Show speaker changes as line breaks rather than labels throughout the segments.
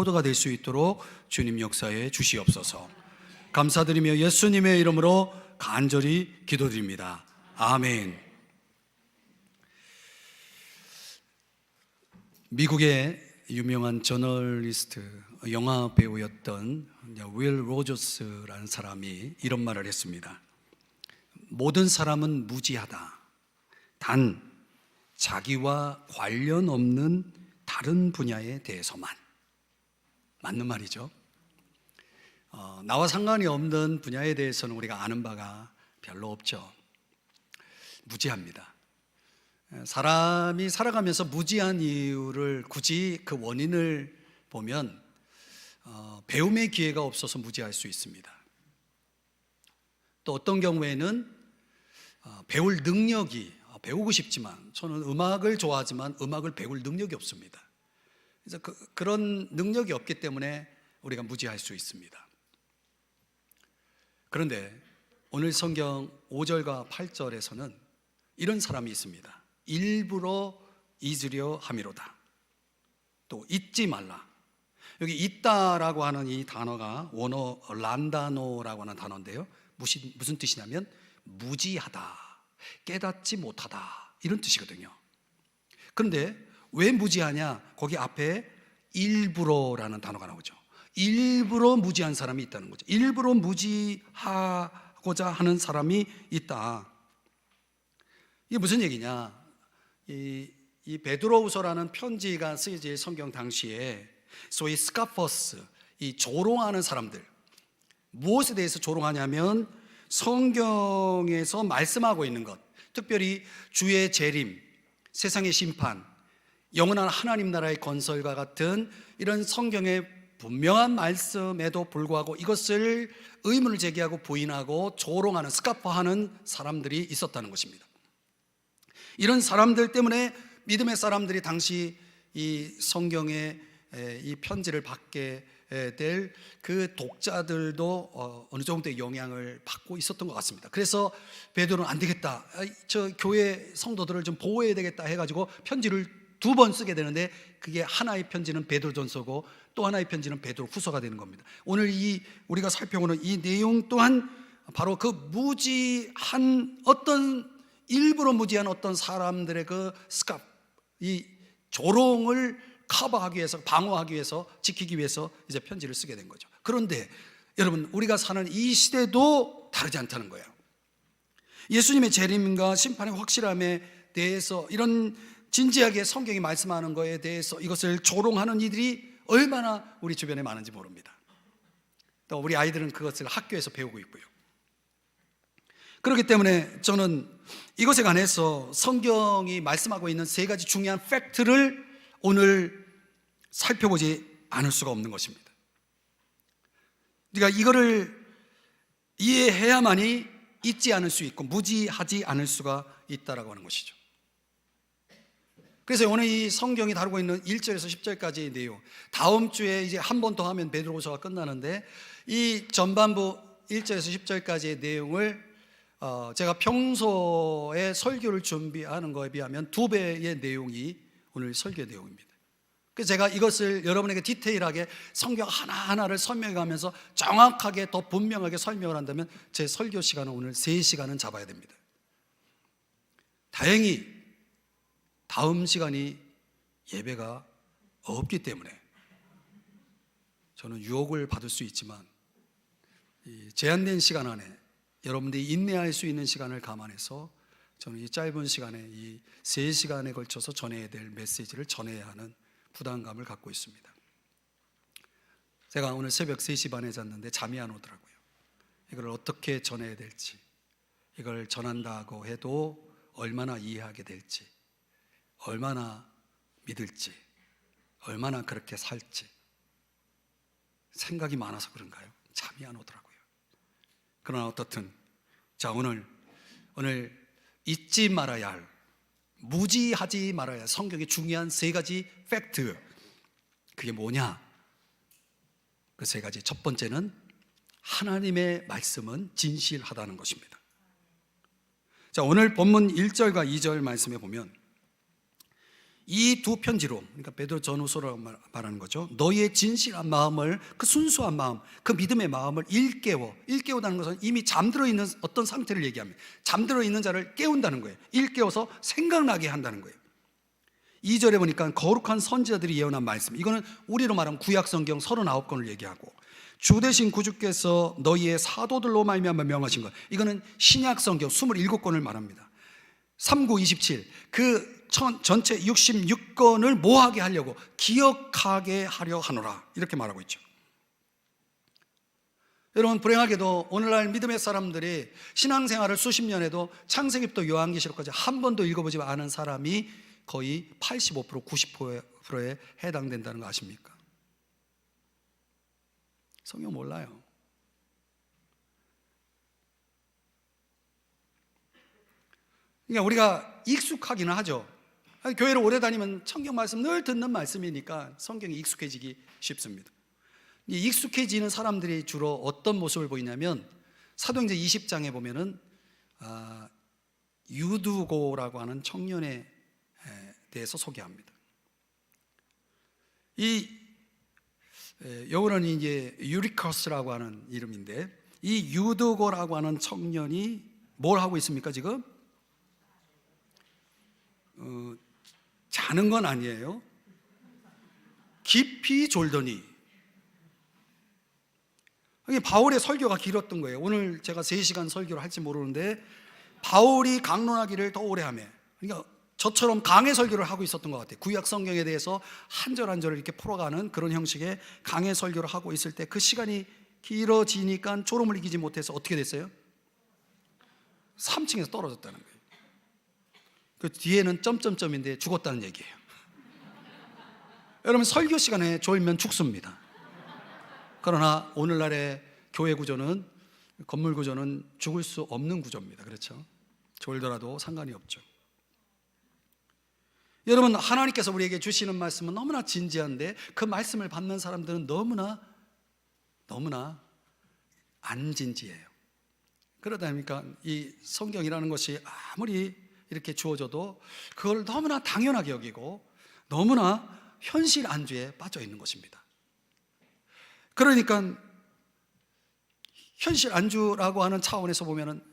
성도가 될 수 있도록 주님 역사에 주시옵소서. 감사드리며 예수님의 이름으로 간절히 기도드립니다. 아멘. 미국의 유명한 저널리스트, 영화 배우였던 윌 로저스라는 사람이 이런 말을 했습니다. 모든 사람은 무지하다. 단 자기와 관련 없는 다른 분야에 대해서만. 맞는 말이죠. 나와 상관이 없는 분야에 대해서는 우리가 아는 바가 별로 없죠. 무지합니다. 사람이 살아가면서 무지한 이유를 굳이 그 원인을 보면 배움의 기회가 없어서 무지할 수 있습니다. 또 어떤 경우에는 배울 능력이, 배우고 싶지만, 저는 음악을 좋아하지만 음악을 배울 능력이 없습니다. 그래서 그런 능력이 없기 때문에 우리가 무지할 수 있습니다. 그런데 오늘 성경 5절과 8절에서는 이런 사람이 있습니다. 일부러 잊으려 함이로다. 또 잊지 말라. 여기 잊다라고 하는 이 단어가 원어 란다노라고 하는 단어인데요, 무슨 뜻이냐면 무지하다, 깨닫지 못하다, 이런 뜻이거든요. 그런데 왜 무지하냐? 거기 앞에 일부러라는 단어가 나오죠. 일부러 무지한 사람이 있다는 거죠. 일부러 무지하고자 하는 사람이 있다. 이게 무슨 얘기냐? 이 베드로후서라는 편지가 쓰여질 성경 당시에 소위 스카퍼스, 이 조롱하는 사람들, 무엇에 대해서 조롱하냐면 성경에서 말씀하고 있는 것, 특별히 주의 재림, 세상의 심판, 영원한 하나님 나라의 건설과 같은 이런 성경의 분명한 말씀에도 불구하고 이것을 의문을 제기하고 부인하고 조롱하는, 스카퍼하는 사람들이 있었다는 것입니다. 이런 사람들 때문에 믿음의 사람들이 당시 이 성경의 이 편지를 받게 될 그 독자들도 어느 정도의 영향을 받고 있었던 것 같습니다. 그래서 베드로는 안 되겠다, 저 교회 성도들을 좀 보호해야 되겠다 해가지고 편지를 2번 쓰게 되는데, 그게 하나의 편지는 베드로전서고 또 하나의 편지는 베드로후서가 되는 겁니다. 오늘 우리가 살펴보는 이 내용 또한 바로 그 무지한, 일부러 무지한 어떤 사람들의 이 조롱을 커버하기 위해서, 방어하기 위해서, 지키기 위해서 이제 편지를 쓰게 된 거죠. 그런데 여러분, 우리가 사는 이 시대도 다르지 않다는 거예요. 예수님의 재림과 심판의 확실함에 대해서, 이런 진지하게 성경이 말씀하는 것에 대해서 이것을 조롱하는 이들이 얼마나 우리 주변에 많은지 모릅니다. 또 우리 아이들은 그것을 학교에서 배우고 있고요. 그렇기 때문에 저는 이것에 관해서 성경이 말씀하고 있는 3가지 중요한 팩트를 오늘 살펴보지 않을 수가 없는 것입니다. 우리가 이거를 이해해야만이 잊지 않을 수 있고 무지하지 않을 수가 있다라고 하는 것이죠. 그래서 오늘 이 성경이 다루고 있는 1절에서 10절까지의 내용, 다음 주에 이제 한 번 더 하면 베드로후서가 끝나는데, 이 전반부 1절에서 10절까지의 내용을 제가 평소에 설교를 준비하는 것에 비하면 2배의 내용이 오늘 설교 내용입니다. 그래서 제가 이것을 여러분에게 디테일하게 성경 하나하나를 설명해가면서 정확하게 더 분명하게 설명을 한다면 제 설교 시간은 오늘 3시간은 잡아야 됩니다. 다행히 다음 시간이 예배가 없기 때문에 저는 유혹을 받을 수 있지만 이 제한된 시간 안에 여러분들이 인내할 수 있는 시간을 감안해서 저는 이 짧은 시간에, 이 3시간에 걸쳐서 전해야 될 메시지를 전해야 하는 부담감을 갖고 있습니다. 제가 오늘 새벽 3시 반에 잤는데 잠이 안 오더라고요. 이걸 어떻게 전해야 될지, 이걸 전한다고 해도 얼마나 이해하게 될지, 얼마나 믿을지, 얼마나 그렇게 살지 생각이 많아서 그런가요? 잠이 안 오더라고요. 그러나 어떻든 자, 오늘 잊지 말아야 할, 무지하지 말아야 할 성경의 중요한 3가지 팩트, 그게 뭐냐? 그 3가지, 첫 번째는 하나님의 말씀은 진실하다는 것입니다. 자, 오늘 본문 1절과 2절 말씀에 보면 이 두 편지로, 그러니까 베드로 전후서라고 말하는 거죠. 너희의 진실한 마음을, 그 순수한 마음, 그 믿음의 마음을 일깨우다는 것은 이미 잠들어 있는 어떤 상태를 얘기합니다. 잠들어 있는 자를 깨운다는 거예요. 일깨워서 생각나게 한다는 거예요. 2절에 보니까 거룩한 선지자들이 예언한 말씀, 이거는 우리로 말하면 구약성경 39권을 얘기하고, 주 되신 구주께서 너희의 사도들로 말미암아 명하신 것, 이거는 신약성경 27권을 말합니다. 3927, 그 전체 66권을 뭐하게 하려고? 기억하게 하려 하노라, 이렇게 말하고 있죠. 여러분, 불행하게도 오늘날 믿음의 사람들이 신앙생활을 수십 년 해도 창세기부터 요한계시록까지 한 번도 읽어보지 않은 사람이 거의 85%, 90%에 해당된다는 거 아십니까? 성경 몰라요. 그러니까 우리가 익숙하기는 하죠. 교회를 오래 다니면 성경 말씀 늘 듣는 말씀이니까 성경이 익숙해지기 쉽습니다. 익숙해지는 사람들이 주로 어떤 모습을 보이냐면, 사도행전 20장에 보면은 유두고라고 하는 청년에 대해서 소개합니다. 요거는 이제 유리커스라고 하는 이름인데, 이 유두고라고 하는 청년이 뭘 하고 있습니까 지금? 자는 건 아니에요. 깊이 졸더니. 바울의 설교가 길었던 거예요. 오늘 제가 3시간 설교를 할지 모르는데, 바울이 강론하기를 더 오래 하며, 그러니까 저처럼 강해 설교를 하고 있었던 것 같아요. 구약 성경에 대해서 한 절 한 절을 이렇게 풀어가는 그런 형식의 강해 설교를 하고 있을 때, 그 시간이 길어지니까 졸음을 이기지 못해서 어떻게 됐어요? 3층에서 떨어졌다는 거예요. 그 뒤에는 점점점인데 죽었다는 얘기예요. 여러분, 설교 시간에 졸면 죽습니다. 그러나 오늘날의 교회 구조는, 건물 구조는 죽을 수 없는 구조입니다. 그렇죠? 졸더라도 상관이 없죠. 여러분, 하나님께서 우리에게 주시는 말씀은 너무나 진지한데, 그 말씀을 받는 사람들은 너무나 안 진지해요. 그러다 보니까 이 성경이라는 것이 아무리 이렇게 주어져도 그걸 너무나 당연하게 여기고 너무나 현실 안주에 빠져 있는 것입니다. 그러니까 현실 안주라고 하는 차원에서 보면은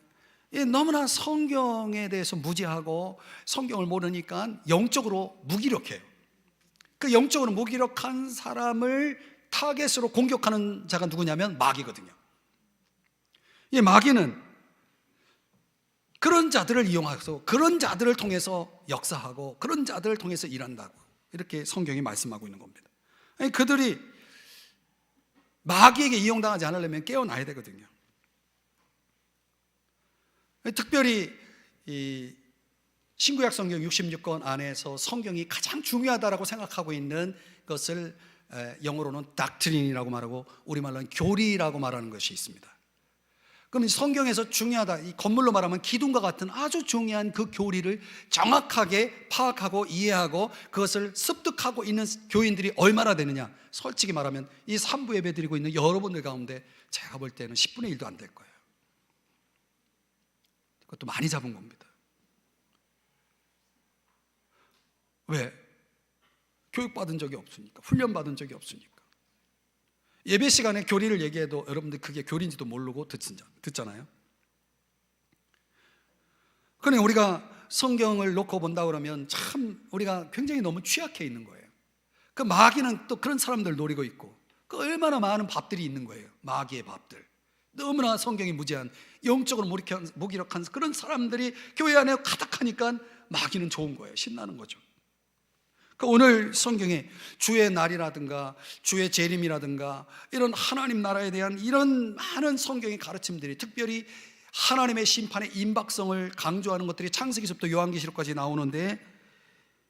너무나 성경에 대해서 무지하고 성경을 모르니까 영적으로 무기력해요. 그 영적으로 무기력한 사람을 타겟으로 공격하는 자가 누구냐면 마귀거든요. 이 마귀는 그런 자들을 이용해서, 그런 자들을 통해서 역사하고 그런 자들을 통해서 일한다고, 이렇게 성경이 말씀하고 있는 겁니다. 아니, 그들이 마귀에게 이용당하지 않으려면 깨어나야 되거든요. 특별히 이 신구약 성경 66권 안에서 성경이 가장 중요하다고 생각하고 있는 것을 영어로는 닥트린이라고 말하고 우리말로는 교리라고 말하는 것이 있습니다. 그럼 성경에서 중요하다, 이 건물로 말하면 기둥과 같은 아주 중요한 그 교리를 정확하게 파악하고 이해하고 그것을 습득하고 있는 교인들이 얼마나 되느냐? 솔직히 말하면 이 3부 예배 드리고 있는 여러분들 가운데 제가 볼 때는 10분의 1도 안 될 거예요. 그것도 많이 잡은 겁니다. 왜? 교육받은 적이 없으니까, 훈련받은 적이 없으니까. 예배 시간에 교리를 얘기해도 여러분들 그게 교리인지도 모르고 듣잖아요. 그러니 우리가 성경을 놓고 본다 그러면 참 우리가 굉장히 너무 취약해 있는 거예요. 그 마귀는 또 그런 사람들 노리고 있고, 그 얼마나 많은 밥들이 있는 거예요. 마귀의 밥들. 너무나 성경이 무지한, 영적으로 무기력한 그런 사람들이 교회 안에 가득하니까 마귀는 좋은 거예요. 신나는 거죠. 오늘 성경에 주의 날이라든가 주의 재림이라든가 이런 하나님 나라에 대한 이런 많은 성경의 가르침들이, 특별히 하나님의 심판의 임박성을 강조하는 것들이 창세기서부터 요한계시록까지 나오는데,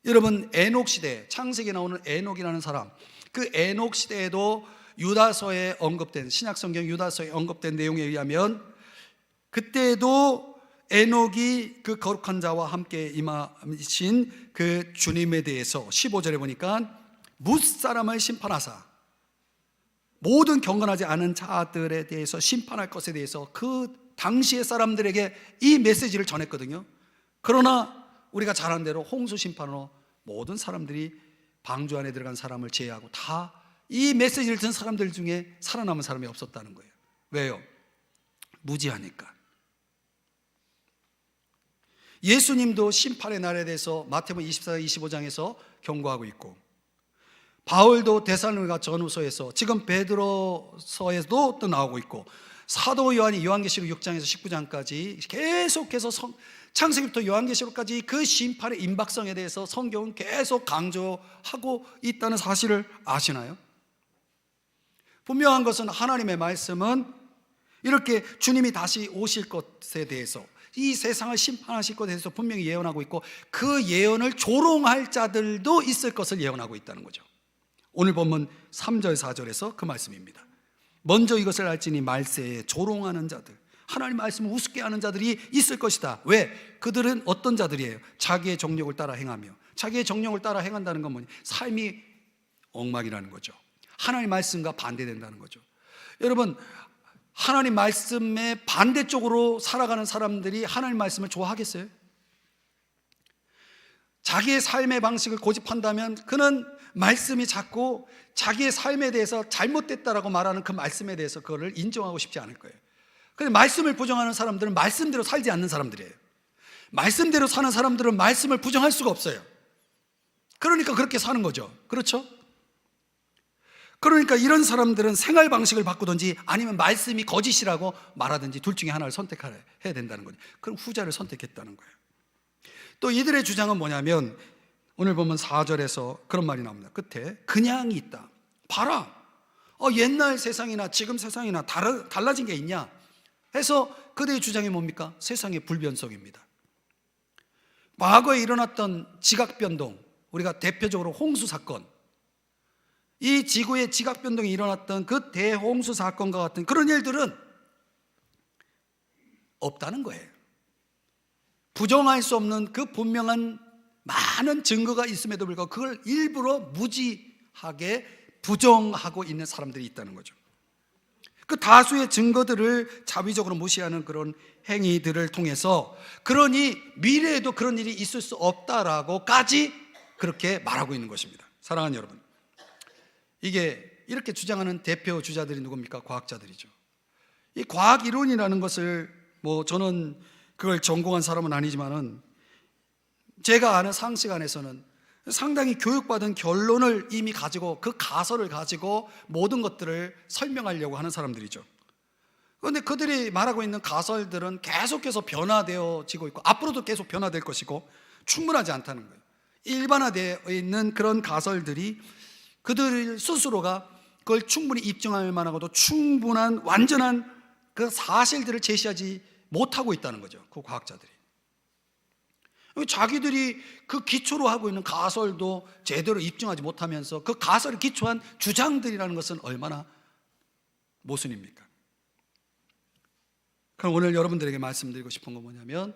여러분, 에녹 시대, 창세기에 나오는 에녹이라는 사람, 그 에녹 시대에도 유다서에 언급된, 신약성경 유다서에 언급된 내용에 의하면 그때도 에녹이 그 거룩한 자와 함께 임하신 그 주님에 대해서 15절에 보니까 무사람을 심판하사 모든 경건하지 않은 자들에 대해서 심판할 것에 대해서 그 당시의 사람들에게 이 메시지를 전했거든요. 그러나 우리가 잘 아는 대로 홍수 심판으로 모든 사람들이 방주 안에 들어간 사람을 제외하고 다 이 메시지를 듣는 사람들 중에 살아남은 사람이 없었다는 거예요. 왜요? 무지하니까. 예수님도 심판의 날에 대해서 마태복음 24, 25장에서 경고하고 있고, 바울도 데살로니가 전후서에서, 지금 베드로서에도 또 나오고 있고, 사도 요한이 요한계시록 6장에서 19장까지 계속해서 창세기부터 요한계시록까지 그 심판의 임박성에 대해서 성경은 계속 강조하고 있다는 사실을 아시나요? 분명한 것은 하나님의 말씀은 이렇게 주님이 다시 오실 것에 대해서, 이 세상을 심판하실 것에 대해서 분명히 예언하고 있고, 그 예언을 조롱할 자들도 있을 것을 예언하고 있다는 거죠. 오늘 본문 3절 4절에서 그 말씀입니다. 먼저 이것을 알지니 말세에 조롱하는 자들, 하나님 말씀을 우습게 하는 자들이 있을 것이다. 왜? 그들은 어떤 자들이에요? 자기의 정욕을 따라 행하며, 자기의 정욕을 따라 행한다는 건 뭐니? 삶이 엉망이라는 거죠. 하나님 말씀과 반대된다는 거죠. 여러분, 하나님 말씀의 반대쪽으로 살아가는 사람들이 하나님 말씀을 좋아하겠어요? 자기의 삶의 방식을 고집한다면 그는 말씀이 자꾸 자기의 삶에 대해서 잘못됐다라고 말하는 그 말씀에 대해서 그거를 인정하고 싶지 않을 거예요. 그런데 말씀을 부정하는 사람들은 말씀대로 살지 않는 사람들이에요. 말씀대로 사는 사람들은 말씀을 부정할 수가 없어요. 그러니까 그렇게 사는 거죠. 그렇죠? 그러니까 이런 사람들은 생활 방식을 바꾸든지 아니면 말씀이 거짓이라고 말하든지 둘 중에 하나를 선택해야 된다는 거죠. 그럼 후자를 선택했다는 거예요. 또 이들의 주장은 뭐냐면, 오늘 보면 4절에서 그런 말이 나옵니다. 끝에 그냥이 있다. 봐라, 옛날 세상이나 지금 세상이나 달라진 게 있냐 해서 그들의 주장이 뭡니까? 세상의 불변속입니다. 과거에 일어났던 지각변동, 우리가 대표적으로 홍수 사건, 이 지구의 지각변동이 일어났던 그 대홍수 사건과 같은 그런 일들은 없다는 거예요. 부정할 수 없는 그 분명한 많은 증거가 있음에도 불구하고 그걸 일부러 무지하게 부정하고 있는 사람들이 있다는 거죠. 그 다수의 증거들을 자비적으로 무시하는 그런 행위들을 통해서, 그러니 미래에도 그런 일이 있을 수 없다라고까지 그렇게 말하고 있는 것입니다. 사랑하는 여러분, 이게 이렇게 주장하는 대표 주자들이 누굽니까? 과학자들이죠. 이 과학 이론이라는 것을 저는 그걸 전공한 사람은 아니지만은 제가 아는 상식 안에서는 상당히 교육받은 결론을 이미 가지고 그 가설을 가지고 모든 것들을 설명하려고 하는 사람들이죠. 그런데 그들이 말하고 있는 가설들은 계속해서 변화되어지고 있고 앞으로도 계속 변화될 것이고 충분하지 않다는 거예요. 일반화되어 있는 그런 가설들이 그들 스스로가 그걸 충분히 입증할 만하고도 충분한 완전한 그 사실들을 제시하지 못하고 있다는 거죠. 그 과학자들이 자기들이 그 기초로 하고 있는 가설도 제대로 입증하지 못하면서 그 가설에 기초한 주장들이라는 것은 얼마나 모순입니까? 그럼 오늘 여러분들에게 말씀드리고 싶은 건 뭐냐면,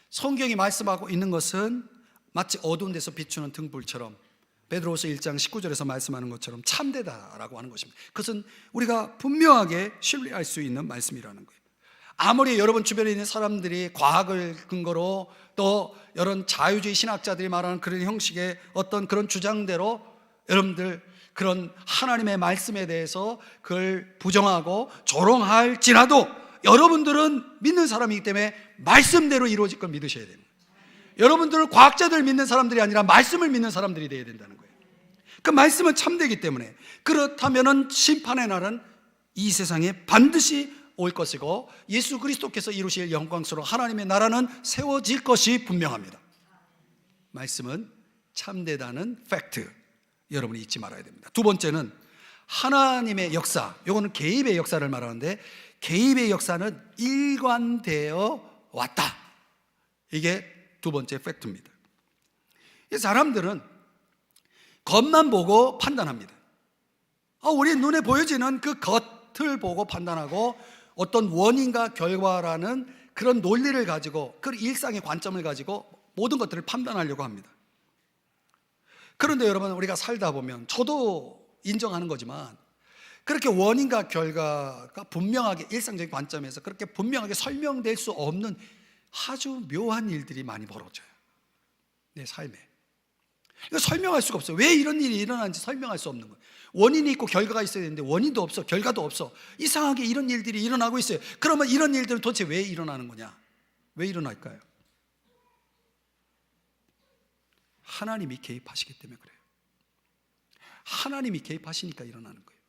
성경이 말씀하고 있는 것은 마치 어두운 데서 비추는 등불처럼 베드로후서 1장 19절에서 말씀하는 것처럼 참되다라고 하는 것입니다. 그것은 우리가 분명하게 신뢰할 수 있는 말씀이라는 거예요. 아무리 여러분 주변에 있는 사람들이 과학을 근거로 또 이런 자유주의 신학자들이 말하는 그런 형식의 어떤 그런 주장대로 여러분들 그런 하나님의 말씀에 대해서 그걸 부정하고 조롱할지라도 여러분들은 믿는 사람이기 때문에 말씀대로 이루어질 걸 믿으셔야 됩니다. 여러분들은 과학자들 믿는 사람들이 아니라 말씀을 믿는 사람들이 되어야 된다는 거예요. 그 말씀은 참되기 때문에, 그렇다면 심판의 날은 이 세상에 반드시 올 것이고 예수 그리스도께서 이루실 영광스러운 하나님의 나라는 세워질 것이 분명합니다. 말씀은 참되다는 팩트, 여러분이 잊지 말아야 됩니다. 두 번째는 하나님의 역사, 이거는 개입의 역사를 말하는데, 개입의 역사는 일관되어 왔다. 이게 두 번째 팩트입니다. 이 사람들은 겉만 보고 판단합니다. 우리 눈에 보여지는 그 겉을 보고 판단하고 어떤 원인과 결과라는 그런 논리를 가지고, 그 일상의 관점을 가지고 모든 것들을 판단하려고 합니다. 그런데 여러분, 우리가 살다 보면, 저도 인정하는 거지만, 그렇게 원인과 결과가 분명하게 일상적인 관점에서 그렇게 분명하게 설명될 수 없는 아주 묘한 일들이 많이 벌어져요, 내 삶에. 이거 설명할 수가 없어요. 왜 이런 일이 일어나는지 설명할 수 없는 거예요. 원인이 있고 결과가 있어야 되는데 원인도 없어, 결과도 없어. 이상하게 이런 일들이 일어나고 있어요. 그러면 이런 일들은 도대체 왜 일어나는 거냐? 왜 일어날까요? 하나님이 개입하시기 때문에 그래요. 하나님이 개입하시니까 일어나는 거예요.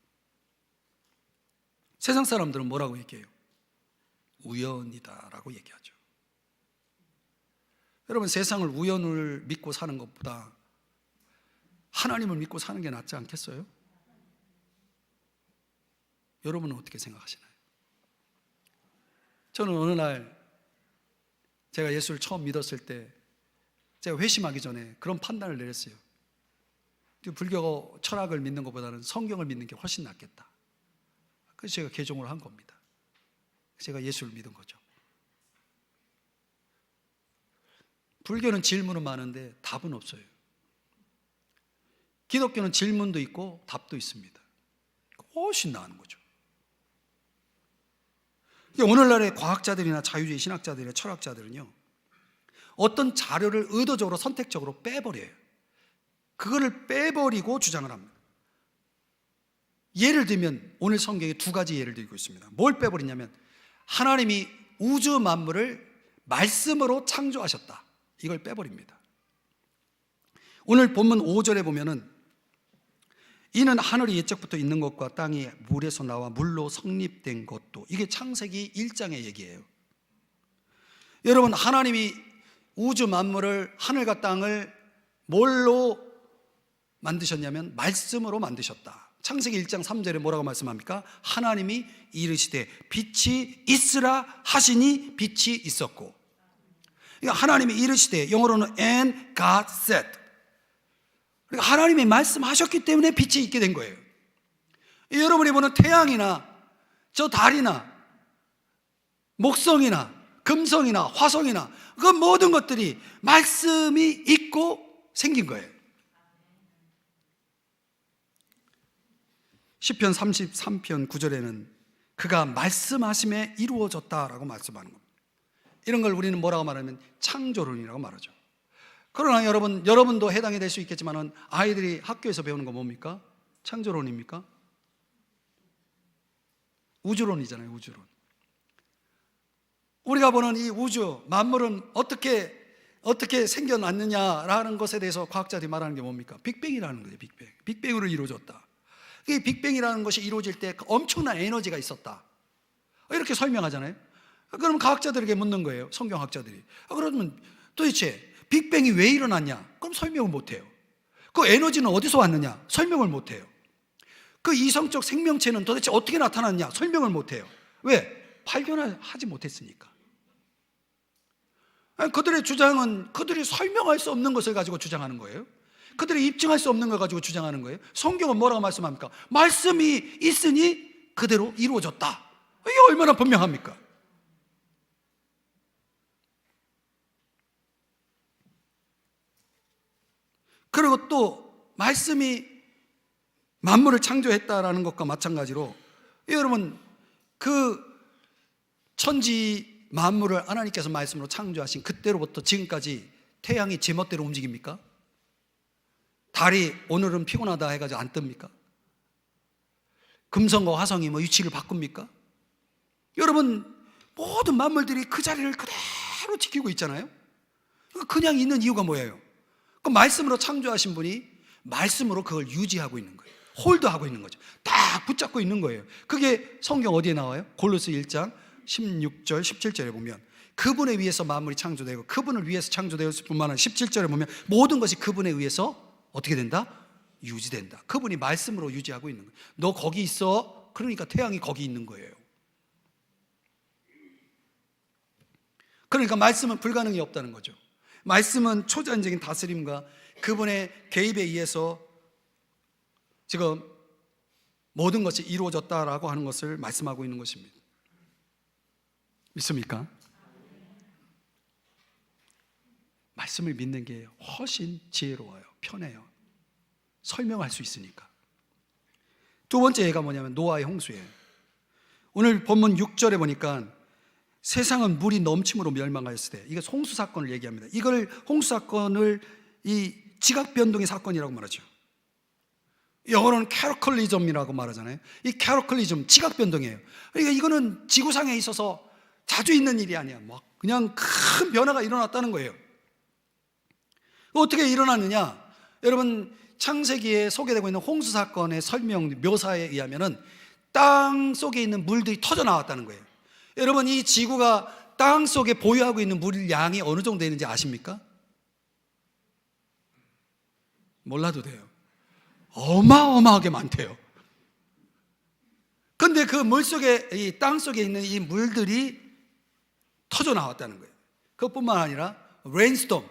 세상 사람들은 뭐라고 얘기해요? 우연이다라고 얘기하죠. 여러분, 세상을 우연을 믿고 사는 것보다 하나님을 믿고 사는 게 낫지 않겠어요? 여러분은 어떻게 생각하시나요? 저는 어느 날 제가 예수를 처음 믿었을 때 제가 회심하기 전에 그런 판단을 내렸어요. 불교 철학을 믿는 것보다는 성경을 믿는 게 훨씬 낫겠다. 그래서 제가 개종을 한 겁니다. 제가 예수를 믿은 거죠. 불교는 질문은 많은데 답은 없어요. 기독교는 질문도 있고 답도 있습니다. 훨씬 나은 거죠. 오늘날의 과학자들이나 자유주의 신학자들이나 철학자들은요, 어떤 자료를 의도적으로 선택적으로 빼버려요. 그거를 빼버리고 주장을 합니다. 예를 들면 오늘 성경에 두 가지 예를 들고 있습니다. 뭘 빼버리냐면, 하나님이 우주 만물을 말씀으로 창조하셨다, 이걸 빼버립니다. 오늘 본문 5절에 보면은 이는 하늘이 옛적부터 있는 것과 땅이 물에서 나와 물로 성립된 것도, 이게 창세기 1장의 얘기예요. 여러분, 하나님이 우주 만물을, 하늘과 땅을 뭘로 만드셨냐면 말씀으로 만드셨다. 창세기 1장 3절에 뭐라고 말씀합니까? 하나님이 이르시되 빛이 있으라 하시니 빛이 있었고. 하나님이 이르시되, 영어로는 and God said. 그러니까 하나님이 말씀하셨기 때문에 빛이 있게 된 거예요. 여러분이 보는 태양이나 저 달이나 목성이나 금성이나 화성이나 그 모든 것들이 말씀이 있고 생긴 거예요. 시편 33편 9절에는 그가 말씀하심에 이루어졌다라고 말씀하는 겁니다. 이런 걸 우리는 뭐라고 말하면 창조론이라고 말하죠. 그러나 여러분도 해당이 될 수 있겠지만 아이들이 학교에서 배우는 거 뭡니까? 창조론입니까? 우주론이잖아요. 우주론. 우리가 보는 이 우주 만물은 어떻게 생겨났느냐라는 것에 대해서 과학자들이 말하는 게 뭡니까? 빅뱅이라는 거예요. 빅뱅으로 이루어졌다. 이 빅뱅이라는 것이 이루어질 때 엄청난 에너지가 있었다, 이렇게 설명하잖아요. 그럼 과학자들에게 묻는 거예요. 성경학자들이. 그러면 도대체 빅뱅이 왜 일어났냐? 그럼 설명을 못해요. 그 에너지는 어디서 왔느냐? 설명을 못해요. 그 이성적 생명체는 도대체 어떻게 나타났냐? 설명을 못해요. 왜? 발견을 하지 못했으니까. 그들의 주장은 그들이 설명할 수 없는 것을 가지고 주장하는 거예요. 그들이 입증할 수 없는 걸 가지고 주장하는 거예요. 성경은 뭐라고 말씀합니까? 말씀이 있으니 그대로 이루어졌다. 이게 얼마나 분명합니까? 그리고 또 말씀이 만물을 창조했다라는 것과 마찬가지로, 여러분, 그 천지 만물을 하나님께서 말씀으로 창조하신 그때로부터 지금까지 태양이 제멋대로 움직입니까? 달이 오늘은 피곤하다 해가지고 안 뜹니까? 금성과 화성이 위치를 바꿉니까? 여러분, 모든 만물들이 그 자리를 그대로 지키고 있잖아요. 그냥 있는 이유가 뭐예요? 그 말씀으로 창조하신 분이 말씀으로 그걸 유지하고 있는 거예요. 홀드하고 있는 거죠. 딱 붙잡고 있는 거예요. 그게 성경 어디에 나와요? 골로새 1장 16절 17절에 보면 그분에 의해서 만물이 창조되고 그분을 위해서 창조되었을 뿐만 아니라 17절에 보면 모든 것이 그분에 의해서 어떻게 된다? 유지된다. 그분이 말씀으로 유지하고 있는 거예요. 너 거기 있어. 그러니까 태양이 거기 있는 거예요. 그러니까 말씀은 불가능이 없다는 거죠. 말씀은 초자연적인 다스림과 그분의 개입에 의해서 지금 모든 것이 이루어졌다라고 하는 것을 말씀하고 있는 것입니다. 믿습니까? 말씀을 믿는 게 훨씬 지혜로워요. 편해요. 설명할 수 있으니까. 두 번째 예가 뭐냐면 노아의 홍수예요. 오늘 본문 6절에 보니까 세상은 물이 넘침으로 멸망하였을 때, 이게 홍수 사건을 얘기합니다. 이걸 홍수 사건을 이 지각 변동의 사건이라고 말하죠. 영어로는 캐러클리즘이라고 말하잖아요. 이 캐러클리즘, 지각 변동이에요. 그러니까 이거는 지구상에 있어서 자주 있는 일이 아니야. 막 그냥 큰 변화가 일어났다는 거예요. 어떻게 일어났느냐? 여러분, 창세기에 소개되고 있는 홍수 사건의 설명, 묘사에 의하면은 땅 속에 있는 물들이 터져 나왔다는 거예요. 여러분, 이 지구가 땅 속에 보유하고 있는 물 양이 어느 정도 되는지 아십니까? 몰라도 돼요. 어마어마하게 많대요. 근데 그 물 속에, 이 땅 속에 있는 이 물들이 터져 나왔다는 거예요. 그것뿐만 아니라 레인스톰,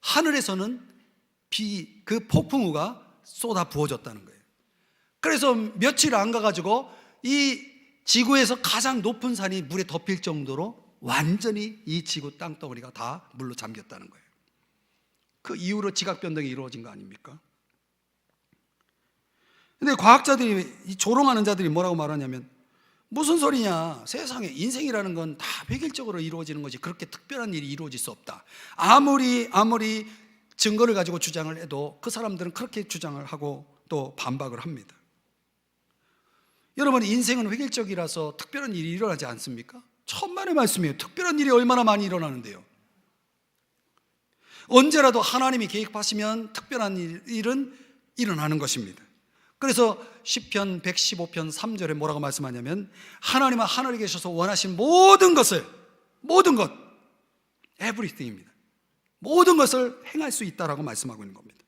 하늘에서는 그 폭풍우가 쏟아 부어졌다는 거예요. 그래서 며칠 안 가가지고 이 지구에서 가장 높은 산이 물에 덮일 정도로 완전히 이 지구 땅덩어리가 다 물로 잠겼다는 거예요. 그 이후로 지각 변동이 이루어진 거 아닙니까? 근데 과학자들이, 이 조롱하는 자들이 뭐라고 말하냐면, 무슨 소리냐, 세상에 인생이라는 건 다 획일적으로 이루어지는 거지 그렇게 특별한 일이 이루어질 수 없다. 아무리 증거를 가지고 주장을 해도 그 사람들은 그렇게 주장을 하고 또 반박을 합니다. 여러분, 인생은 획일적이라서 특별한 일이 일어나지 않습니까? 천만의 말씀이에요. 특별한 일이 얼마나 많이 일어나는데요. 언제라도 하나님이 계획하시면 특별한 일은 일어나는 것입니다. 그래서 시편 115편 3절에 뭐라고 말씀하냐면, 하나님은 하늘에 계셔서 원하신 모든 것 everything입니다. 모든 것을 행할 수 있다라고 말씀하고 있는 겁니다.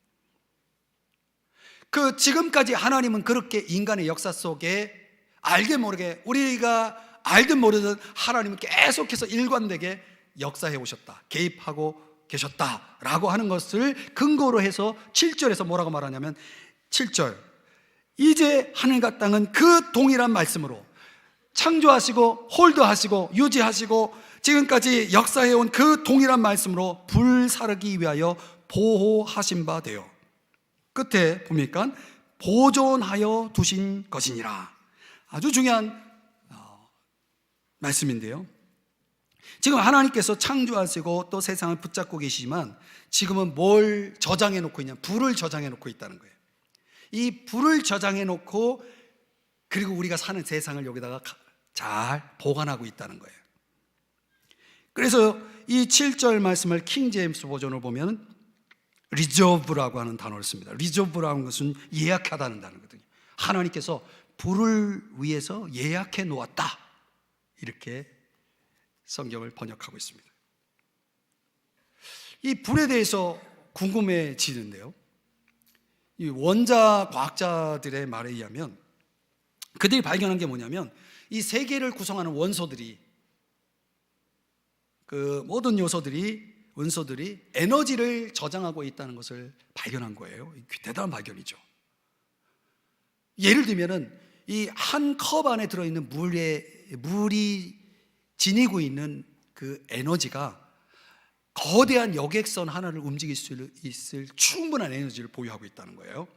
그 지금까지 하나님은 그렇게 인간의 역사 속에 알게 모르게, 우리가 알든 모르든 하나님은 계속해서 일관되게 역사해 오셨다, 개입하고 계셨다라고 하는 것을 근거로 해서 7절에서 뭐라고 말하냐면, 7절, 이제 하늘과 땅은 그 동일한 말씀으로 창조하시고 홀드하시고 유지하시고 지금까지 역사해온 그 동일한 말씀으로 불사르기 위하여 보호하신 바 되어, 끝에 보니까 보존하여 두신 것이니라. 아주 중요한 말씀인데요, 지금 하나님께서 창조하시고 또 세상을 붙잡고 계시지만 지금은 뭘 저장해 놓고 있냐? 불을 저장해 놓고 있다는 거예요. 이 불을 저장해 놓고, 그리고 우리가 사는 세상을 여기다가 잘 보관하고 있다는 거예요. 그래서 이 7절 말씀을 킹 제임스 버전을 보면 reserve라고 하는 단어를 씁니다. reserve라는 것은 예약하다는 단어거든요. 하나님께서 불을 위해서 예약해 놓았다, 이렇게 성경을 번역하고 있습니다. 이 불에 대해서 궁금해지는데요, 이 원자 과학자들의 말에 의하면 그들이 발견한 게 뭐냐면, 이 세계를 구성하는 원소들이, 그 모든 원소들이 에너지를 저장하고 있다는 것을 발견한 거예요. 대단한 발견이죠. 예를 들면은 이 한 컵 안에 들어있는 물이 지니고 있는 그 에너지가 거대한 여객선 하나를 움직일 수 있을 충분한 에너지를 보유하고 있다는 거예요.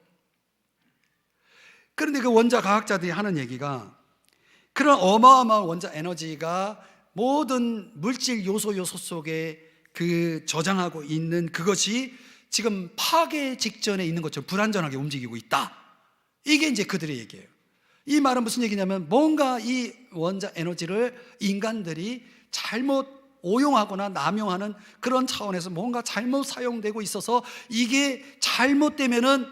그런데 그 원자 과학자들이 하는 얘기가, 그런 어마어마한 원자 에너지가 모든 물질 요소 속에 그 저장하고 있는 그것이 지금 파괴 직전에 있는 것처럼 불완전하게 움직이고 있다. 이게 이제 그들의 얘기예요. 이 말은 무슨 얘기냐면, 뭔가 이 원자 에너지를 인간들이 잘못 오용하거나 남용하는 그런 차원에서 뭔가 잘못 사용되고 있어서, 이게 잘못되면은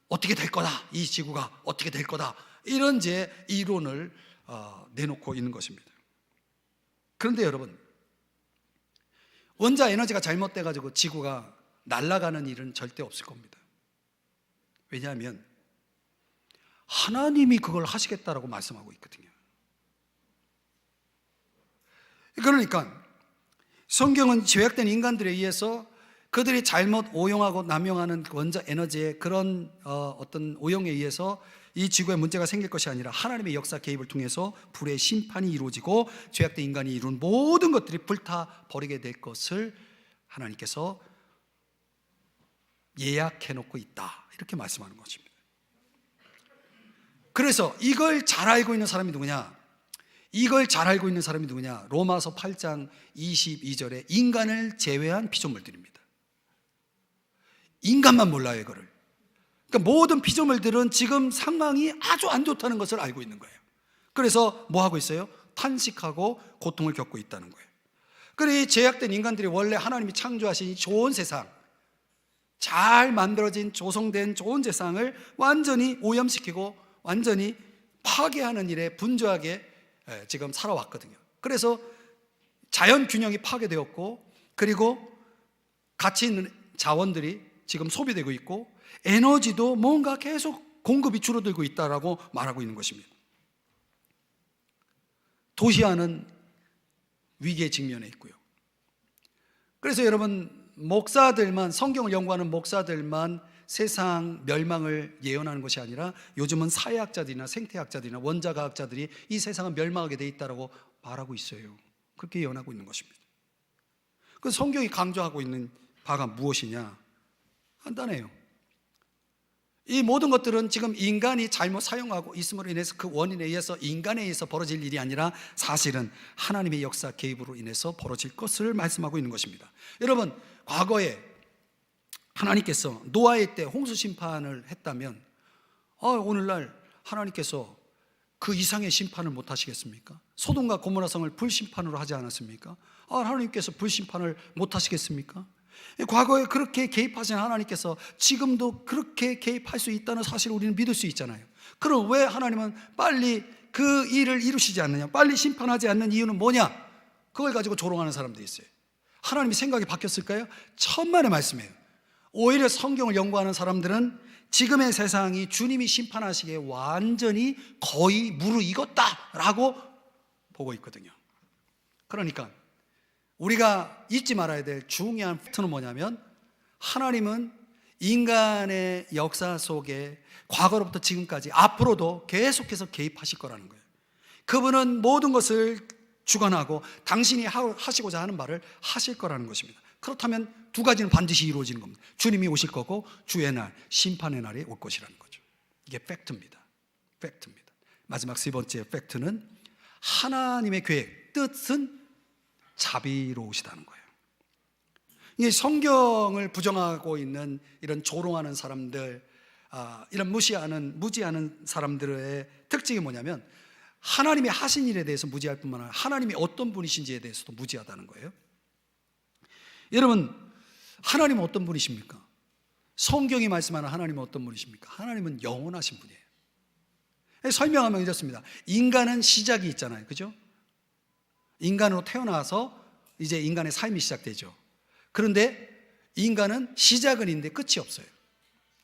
어떻게 될 거다, 이 지구가 어떻게 될 거다, 이런 이제 이론을 내놓고 있는 것입니다. 그런데 여러분, 원자 에너지가 잘못돼 가지고 지구가 날아가는 일은 절대 없을 겁니다. 왜냐하면 하나님이 그걸 하시겠다라고 말씀하고 있거든요. 그러니까 성경은 죄악된 인간들에 의해서 그들이 잘못 오용하고 남용하는 원자 에너지의 그런 어떤 오용에 의해서 이 지구에 문제가 생길 것이 아니라, 하나님의 역사 개입을 통해서 불의 심판이 이루어지고 죄악된 인간이 이룬 모든 것들이 불타버리게 될 것을 하나님께서 예약해 놓고 있다, 이렇게 말씀하는 것입니다. 그래서 이걸 잘 알고 있는 사람이 누구냐? 로마서 8장 22절에 인간을 제외한 피조물들입니다. 인간만 몰라요, 이거를. 그러니까 모든 피조물들은 지금 상황이 아주 안 좋다는 것을 알고 있는 거예요. 그래서 뭐 하고 있어요? 탄식하고 고통을 겪고 있다는 거예요. 그래, 이 제약된 인간들이 원래 하나님이 창조하신 이 좋은 세상, 잘 만들어진 조성된 좋은 세상을 완전히 오염시키고 완전히 파괴하는 일에 분주하게 지금 살아왔거든요. 그래서 자연 균형이 파괴되었고, 그리고 가치 있는 자원들이 지금 소비되고 있고, 에너지도 뭔가 계속 공급이 줄어들고 있다라고 말하고 있는 것입니다. 도시화는 위기에 직면해 있고요. 그래서 여러분, 목사들만, 성경을 연구하는 목사들만 세상 멸망을 예언하는 것이 아니라 요즘은 사회학자들이나 생태학자들이나 원자과학자들이 이 세상은 멸망하게 돼 있다고 말하고 있어요. 그렇게 예언하고 있는 것입니다. 그 성경이 강조하고 있는 바가 무엇이냐? 간단해요. 이 모든 것들은 지금 인간이 잘못 사용하고 있음으로 인해서 그 원인에 의해서 인간에 의해서 벌어질 일이 아니라 사실은 하나님의 역사 개입으로 인해서 벌어질 것을 말씀하고 있는 것입니다. 여러분, 과거에 하나님께서 노아의 때 홍수 심판을 했다면 오늘날 하나님께서 그 이상의 심판을 못 하시겠습니까? 소돔과 고모라 성을 불심판으로 하지 않았습니까? 하나님께서 불심판을 못 하시겠습니까? 과거에 그렇게 개입하신 하나님께서 지금도 그렇게 개입할 수 있다는 사실을 우리는 믿을 수 있잖아요. 그럼 왜 하나님은 빨리 그 일을 이루시지 않느냐? 빨리 심판하지 않는 이유는 뭐냐? 그걸 가지고 조롱하는 사람들이 있어요. 하나님이 생각이 바뀌었을까요? 천만의 말씀이에요. 오히려 성경을 연구하는 사람들은 지금의 세상이 주님이 심판하시기에 완전히 거의 무르익었다라고 보고 있거든요. 그러니까 우리가 잊지 말아야 될 중요한 팩트는 뭐냐면, 하나님은 인간의 역사 속에 과거로부터 지금까지 앞으로도 계속해서 개입하실 거라는 거예요. 그분은 모든 것을 주관하고 당신이 하시고자 하는 말을 하실 거라는 것입니다. 그렇다면 두 가지는 반드시 이루어지는 겁니다. 주님이 오실 거고 주의 날, 심판의 날이 올 것이라는 거죠. 이게 팩트입니다. 팩트입니다. 마지막 세 번째 팩트는 하나님의 계획, 뜻은 자비로우시다는 거예요. 이게 성경을 부정하고 있는 이런 조롱하는 사람들, 이런 무지하는 사람들의 특징이 뭐냐면, 하나님이 하신 일에 대해서 무지할 뿐만 아니라 하나님이 어떤 분이신지에 대해서도 무지하다는 거예요. 여러분, 하나님은 어떤 분이십니까? 성경이 말씀하는 하나님은 어떤 분이십니까? 하나님은 영원하신 분이에요. 설명하면 이렇습니다. 인간은 시작이 있잖아요, 그죠? 인간으로 태어나서 이제 인간의 삶이 시작되죠. 그런데 인간은 시작은 있는데 끝이 없어요.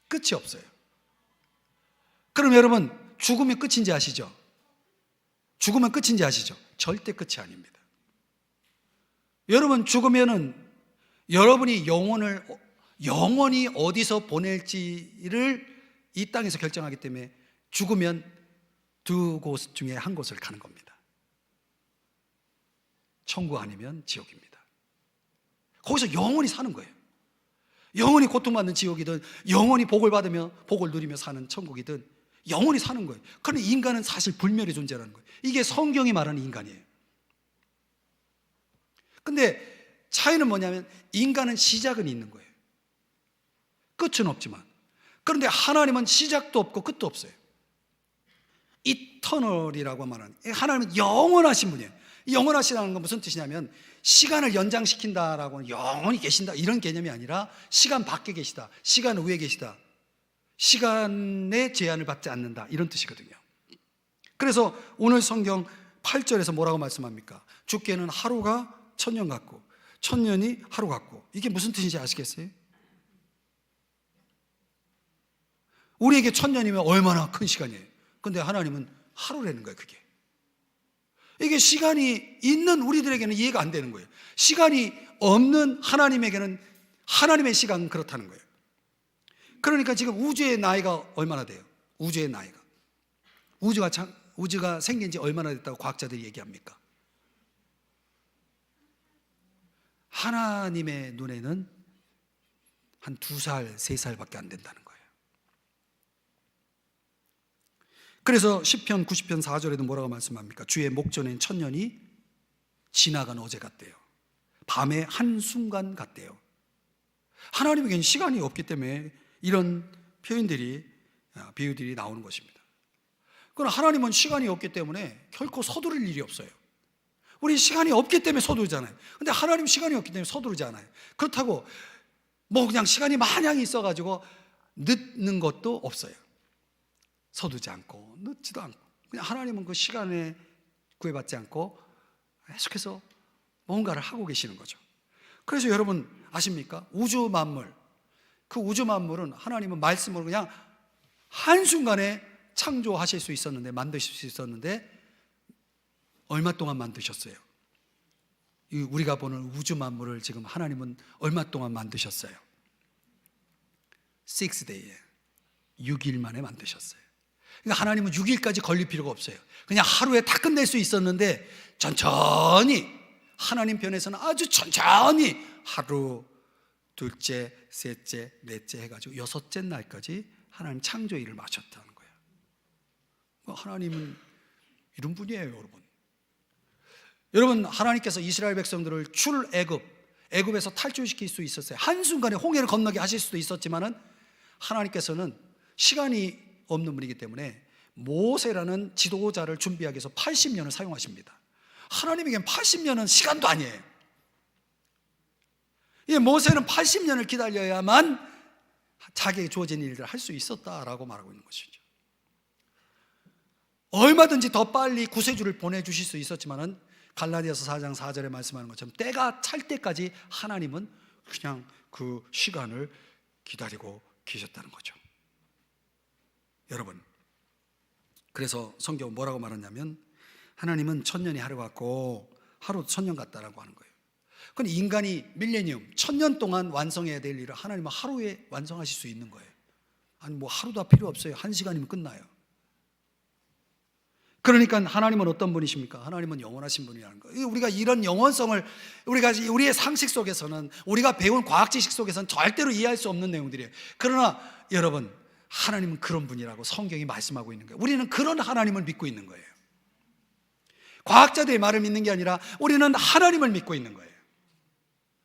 끝이 없어요. 그럼 여러분, 죽으면 끝인지 아시죠? 죽으면 끝인지 아시죠? 절대 끝이 아닙니다. 여러분, 죽으면은 여러분이 영원히 어디서 보낼지를 이 땅에서 결정하기 때문에 죽으면 두 곳 중에 한 곳을 가는 겁니다. 천국 아니면 지옥입니다. 거기서 영원히 사는 거예요. 영원히 고통받는 지옥이든 영원히 복을 받으며 복을 누리며 사는 천국이든 영원히 사는 거예요. 그런데 인간은 사실 불멸의 존재라는 거예요. 이게 성경이 말하는 인간이에요. 근데 차이는 뭐냐면, 인간은 시작은 있는 거예요. 끝은 없지만. 그런데 하나님은 시작도 없고 끝도 없어요. 이터널이라고 말하는, 하나님은 영원하신 분이에요. 영원하시다는 건 무슨 뜻이냐면, 시간을 연장시킨다라고는 영원히 계신다 이런 개념이 아니라 시간 밖에 계시다, 시간 위에 계시다, 시간의 제한을 받지 않는다 이런 뜻이거든요. 그래서 오늘 성경 8절에서 뭐라고 말씀합니까? 주께는 하루가 천년 같고 천년이 하루 같고. 이게 무슨 뜻인지 아시겠어요? 우리에게 천년이면 얼마나 큰 시간이에요. 근데 하나님은 하루라는 거예요. 그게 이게 시간이 있는 우리들에게는 이해가 안 되는 거예요. 시간이 없는 하나님에게는 하나님의 시간은 그렇다는 거예요. 그러니까 지금 우주의 나이가 얼마나 돼요? 우주의 나이가, 우주가 생긴 지 얼마나 됐다고 과학자들이 얘기합니까? 하나님의 눈에는 한 2살, 3살밖에 안 된다는 거예요. 그래서 시편 90편 4절에도 뭐라고 말씀합니까? 주의 목전엔 천년이 지나간 어제 같대요. 밤의 한순간 같대요. 하나님에게는 시간이 없기 때문에 이런 표현들이, 비유들이 나오는 것입니다. 그러나 하나님은 시간이 없기 때문에 결코 서두를 일이 없어요. 우리 시간이 없기 때문에 서두르잖아요. 근데 하나님 시간이 없기 때문에 서두르지 않아요. 그렇다고 뭐 그냥 시간이 마냥 있어가지고 늦는 것도 없어요. 서두지 않고 늦지도 않고, 그냥 하나님은 그 시간에 구애받지 않고 계속해서 뭔가를 하고 계시는 거죠. 그래서 여러분 아십니까? 우주 만물, 그 우주 만물은 하나님은 말씀으로 그냥 한순간에 창조하실 수 있었는데, 만드실 수 있었는데 얼마 동안 만드셨어요? 우리가 보는 우주 만물을 지금 하나님은 얼마 동안 만드셨어요? 6day에 6일 만에 만드셨어요. 그러니까 하나님은 6일까지 걸릴 필요가 없어요. 그냥 하루에 다 끝낼 수 있었는데 천천히, 하나님 편에서는 아주 천천히 하루, 둘째, 셋째, 넷째 해가지고 여섯째 날까지 하나님 창조일을 마쳤다는 거예요. 하나님은 이런 분이에요, 여러분. 여러분, 하나님께서 이스라엘 백성들을 애굽에서 탈출시킬 수 있었어요. 한순간에 홍해를 건너게 하실 수도 있었지만은 하나님께서는 시간이 없는 분이기 때문에 모세라는 지도자를 준비하기 위해서 80년을 사용하십니다. 하나님에겐 80년은 시간도 아니에요. 모세는 80년을 기다려야만 자기에게 주어진 일들을 할 수 있었다라고 말하고 있는 것이죠. 얼마든지 더 빨리 구세주를 보내주실 수 있었지만은 갈라디아서 4장 4절에 말씀하는 것처럼 때가 찰 때까지 하나님은 그냥 그 시간을 기다리고 계셨다는 거죠. 여러분, 그래서 성경은 뭐라고 말하냐면 하나님은 천년이 하루 같고 하루 천년 같다라고 하는 거예요. 그런데 인간이 밀레니엄, 1000년 동안 완성해야 될 일을 하나님은 하루에 완성하실 수 있는 거예요. 아니 뭐 하루도 필요 없어요. 1시간이면 끝나요. 그러니까 하나님은 어떤 분이십니까? 하나님은 영원하신 분이라는 거예요. 우리가 이런 영원성을 우리의 상식 속에서는, 우리가 배운 과학 지식 속에서는 절대로 이해할 수 없는 내용들이에요. 그러나 여러분, 하나님은 그런 분이라고 성경이 말씀하고 있는 거예요. 우리는 그런 하나님을 믿고 있는 거예요. 과학자들의 말을 믿는 게 아니라 우리는 하나님을 믿고 있는 거예요.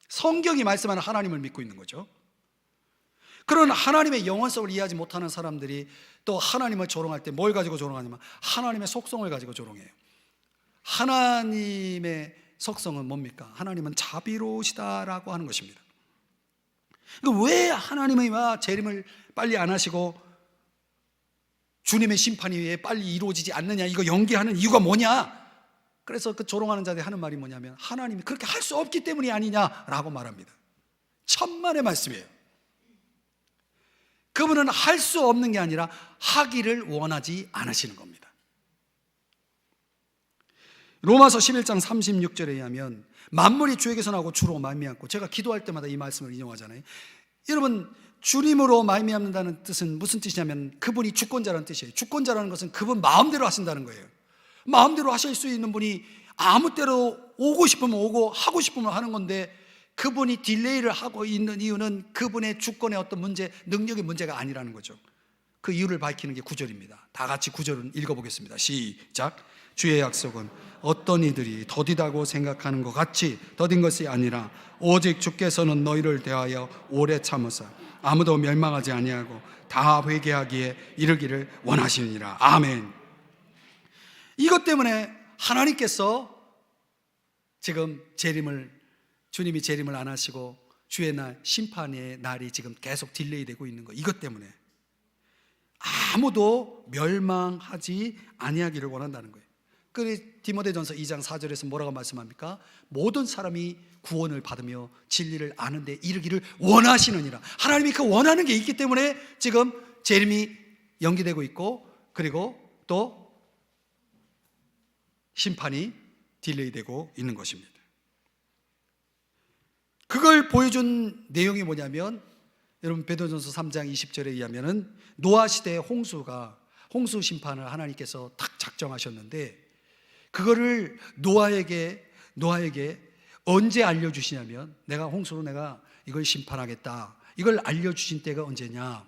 성경이 말씀하는 하나님을 믿고 있는 거죠. 그런 하나님의 영원성을 이해하지 못하는 사람들이 또 하나님을 조롱할 때 뭘 가지고 조롱하냐면 하나님의 속성을 가지고 조롱해요. 하나님의 속성은 뭡니까? 하나님은 자비로우시다라고 하는 것입니다. 왜 하나님의 재림을 빨리 안 하시고 주님의 심판이 왜 빨리 이루어지지 않느냐, 이거 연기하는 이유가 뭐냐? 그래서 그 조롱하는 자들이 하는 말이 뭐냐면 하나님이 그렇게 할 수 없기 때문이 아니냐라고 말합니다. 천만의 말씀이에요. 그분은 할 수 없는 게 아니라 하기를 원하지 않으시는 겁니다. 로마서 11장 36절에 의하면 만물이 주에게서 나오고 주로 말미암고, 제가 기도할 때마다 이 말씀을 인용하잖아요. 여러분, 주님으로 말미암는다는 뜻은 무슨 뜻이냐면 그분이 주권자라는 뜻이에요. 주권자라는 것은 그분 마음대로 하신다는 거예요. 마음대로 하실 수 있는 분이 아무 때로 오고 싶으면 오고 하고 싶으면 하는 건데, 그분이 딜레이를 하고 있는 이유는 그분의 주권의 어떤 문제, 능력의 문제가 아니라는 거죠. 그 이유를 밝히는 게 9절입니다. 다 같이 9절을 읽어보겠습니다. 시작. 주의 약속은 어떤 이들이 더디다고 생각하는 것 같이 더딘 것이 아니라 오직 주께서는 너희를 대하여 오래 참으사 아무도 멸망하지 아니하고 다 회개하기에 이르기를 원하시느니라. 아멘. 이것 때문에 하나님께서 지금 주님이 재림을 안 하시고 주의 날, 심판의 날이 지금 계속 딜레이 되고 있는 거, 이것 때문에 아무도 멸망하지 아니하기를 원한다는 거예요. 그래서 디모데전서 2장 4절에서 뭐라고 말씀합니까? 모든 사람이 구원을 받으며 진리를 아는데 이르기를 원하시느니라. 하나님이 그 원하는 게 있기 때문에 지금 재림이 연기되고 있고, 그리고 또 심판이 딜레이 되고 있는 것입니다. 그걸 보여준 내용이 뭐냐면, 여러분 베드로전서 3장 20절에 의하면은 노아 시대의 홍수 심판을 하나님께서 딱 작정하셨는데, 그거를 노아에게 언제 알려주시냐면, 내가 이걸 심판하겠다, 이걸 알려주신 때가 언제냐,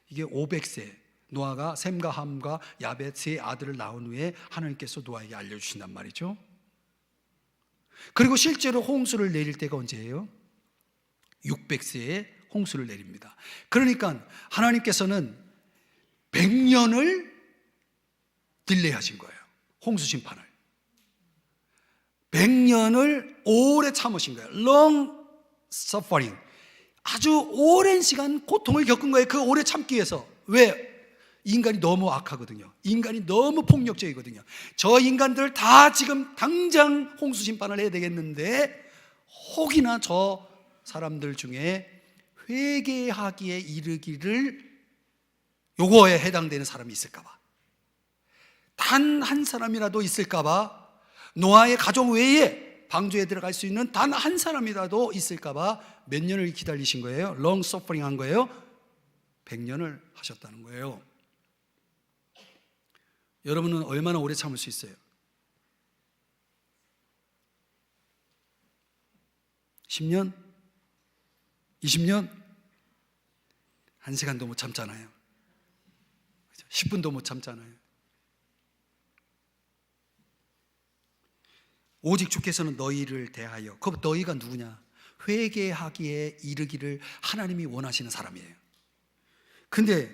이게 500세, 노아가 셈과 함과 야벳 세 아들을 낳은 후에 하나님께서 노아에게 알려주신단 말이죠. 그리고 실제로 홍수를 내릴 때가 언제예요? 600세에 홍수를 내립니다. 그러니까 하나님께서는 100년을 딜레이하신 거예요. 홍수 심판을 100년을 오래 참으신 거예요. long suffering, 아주 오랜 시간 고통을 겪은 거예요. 그 오래 참기 위해서. 왜? 인간이 너무 악하거든요. 인간이 너무 폭력적이거든요. 저 인간들 다 지금 당장 홍수 심판을 해야 되겠는데 혹이나 저 사람들 중에 회개하기에 이르기를 요거에 해당되는 사람이 있을까봐, 단 한 사람이라도 있을까봐, 노아의 가족 외에 방주에 들어갈 수 있는 단 한 사람이라도 있을까봐 몇 년을 기다리신 거예요? long suffering 한 거예요? 100년을 하셨다는 거예요. 여러분은 얼마나 오래 참을 수 있어요? 10년? 20년? 1시간도 못 참잖아요. 10분도 못 참잖아요. 오직 주께서는 너희를 대하여, 그 너희가 누구냐? 회개하기에 이르기를 하나님이 원하시는 사람이에요. 근데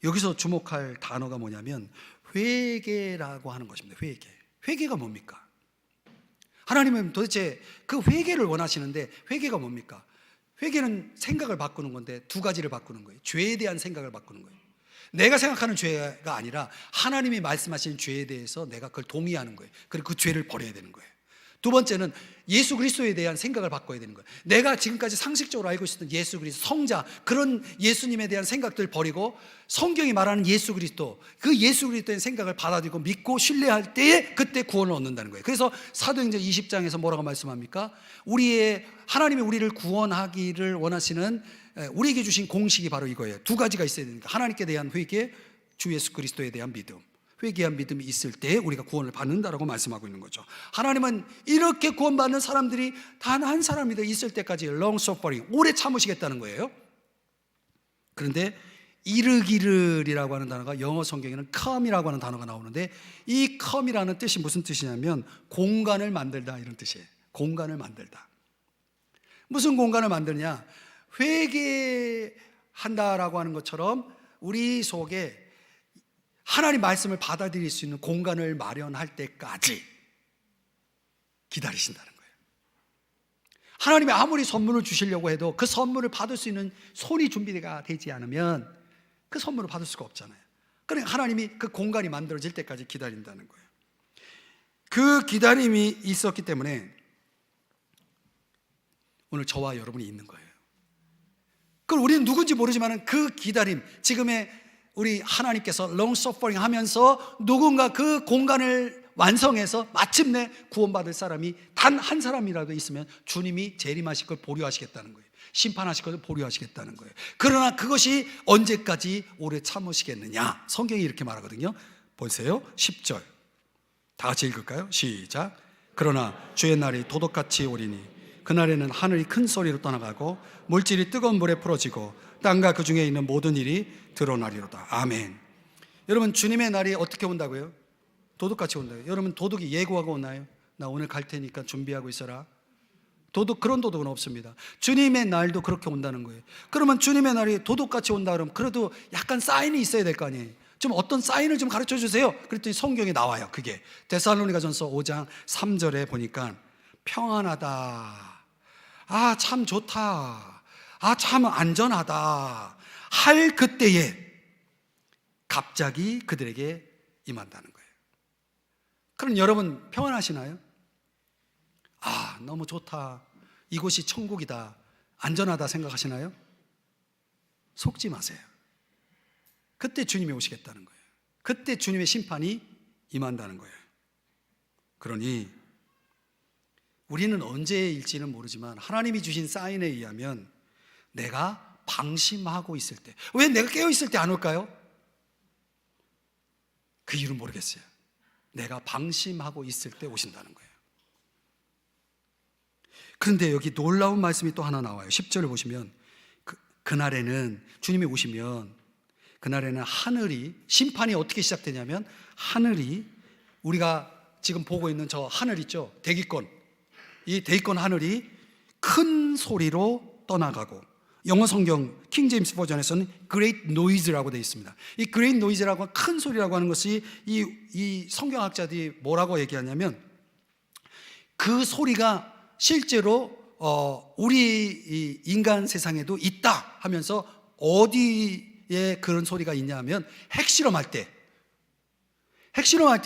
여기서 주목할 단어가 뭐냐면 회개라고 하는 것입니다. 회개가 뭡니까? 하나님은 도대체 그 회개를 원하시는데 회개가 뭡니까? 회개는 생각을 바꾸는 건데 두 가지를 바꾸는 거예요. 죄에 대한 생각을 바꾸는 거예요. 내가 생각하는 죄가 아니라 하나님이 말씀하시는 죄에 대해서 내가 그걸 동의하는 거예요. 그리고 그 죄를 버려야 되는 거예요. 두 번째는 예수 그리스도에 대한 생각을 바꿔야 되는 거예요. 내가 지금까지 상식적으로 알고 있었던 예수 그리스도, 성자, 그런 예수님에 대한 생각들 버리고 성경이 말하는 예수 그리스도, 그 예수 그리스도의 생각을 받아들이고 믿고 신뢰할 때에 그때 구원을 얻는다는 거예요. 그래서 사도행전 20장에서 뭐라고 말씀합니까? 하나님이 우리를 구원하기를 원하시는 우리에게 주신 공식이 바로 이거예요. 두 가지가 있어야 되니까 하나님께 대한 회개, 주 예수 그리스도에 대한 믿음. 회개한 믿음이 있을 때 우리가 구원을 받는다라고 말씀하고 있는 거죠. 하나님은 이렇게 구원받는 사람들이 단 한 사람이더 있을 때까지 long suffering, 오래 참으시겠다는 거예요. 그런데 이르기를이라고 하는 단어가 영어 성경에는 come이라고 하는 단어가 나오는데 이 come이라는 뜻이 무슨 뜻이냐면 공간을 만들다, 이런 뜻이에요. 공간을 만들다. 무슨 공간을 만드냐? 회개한다라고 하는 것처럼 우리 속에 하나님 말씀을 받아들일 수 있는 공간을 마련할 때까지 기다리신다는 거예요. 하나님이 아무리 선물을 주시려고 해도 그 선물을 받을 수 있는 손이 준비가 되지 않으면 그 선물을 받을 수가 없잖아요. 그러니까 하나님이 그 공간이 만들어질 때까지 기다린다는 거예요. 그 기다림이 있었기 때문에 오늘 저와 여러분이 있는 거예요. 그럼 우리는 누군지 모르지만 그 기다림, 지금의 우리 하나님께서 long suffering 하면서 누군가 그 공간을 완성해서 마침내 구원받을 사람이 단 한 사람이라도 있으면 주님이 재림하실 걸 보류하시겠다는 거예요. 심판하실 걸 보류하시겠다는 거예요. 그러나 그것이 언제까지 오래 참으시겠느냐? 성경이 이렇게 말하거든요. 보세요. 10절 다 같이 읽을까요? 시작. 그러나 주의 날이 도둑같이 오리니 그날에는 하늘이 큰 소리로 떠나가고 물질이 뜨거운 물에 풀어지고 땅과 그 중에 있는 모든 일이 드러나리로다. 아멘. 여러분, 주님의 날이 어떻게 온다고요? 도둑같이 온다고요. 여러분, 도둑이 예고하고 오나요? 나 오늘 갈 테니까 준비하고 있어라. 그런 도둑은 없습니다. 주님의 날도 그렇게 온다는 거예요. 그러면 주님의 날이 도둑같이 온다 그러면 그래도 약간 사인이 있어야 될 거 아니에요. 좀 어떤 사인을 좀 가르쳐 주세요. 그랬더니 성경에 나와요. 그게 데살로니가전서 5장 3절에 보니까 평안하다, 아 참 좋다, 아 참 안전하다 할 그때에 갑자기 그들에게 임한다는 거예요. 그럼 여러분 평안하시나요? 아 너무 좋다, 이곳이 천국이다, 안전하다 생각하시나요? 속지 마세요. 그때 주님이 오시겠다는 거예요. 그때 주님의 심판이 임한다는 거예요. 그러니 우리는 언제일지는 모르지만 하나님이 주신 사인에 의하면 내가 방심하고 있을 때, 왜 내가 깨어있을 때 안 올까요? 그 이유는 모르겠어요. 내가 방심하고 있을 때 오신다는 거예요. 그런데 여기 놀라운 말씀이 또 하나 나와요. 10절을 보시면 그날에는, 주님이 오시면 그날에는 하늘이, 심판이 어떻게 시작되냐면 하늘이, 우리가 지금 보고 있는 저 하늘 있죠? 대기권, 이 대기권 하늘이 큰 소리로 떠나가고 영어 성경 킹 제임스 버전에서는 great noise라고 되어 있습니다. 이 great noise라고 큰 소리라고 하는 것이 이 성경학자들이 뭐라고 얘기하냐면 그 소리가 실제로 우리 이 인간 세상에도 있다 하면서 어디에 그런 소리가 있냐 하면 핵실험할 때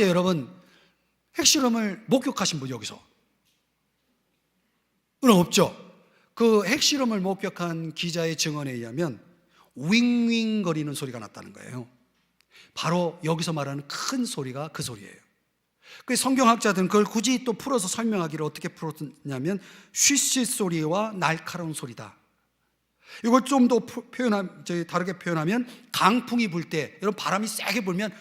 여러분 핵실험을 목격하신 분 여기서? 그럼 없죠. 그 핵실험을 목격한 기자의 증언에 의하면 윙윙거리는 소리가 났다는 거예요. 바로 여기서 말하는 큰 소리가 그 소리예요. 그 성경학자들은 그걸 굳이 또 풀어서 설명하기를 어떻게 풀었냐면 쉬쉬 소리와 날카로운 소리다. 이걸 좀 더 다르게 표현하면 강풍이 불 때, 여러분 바람이 세게 불면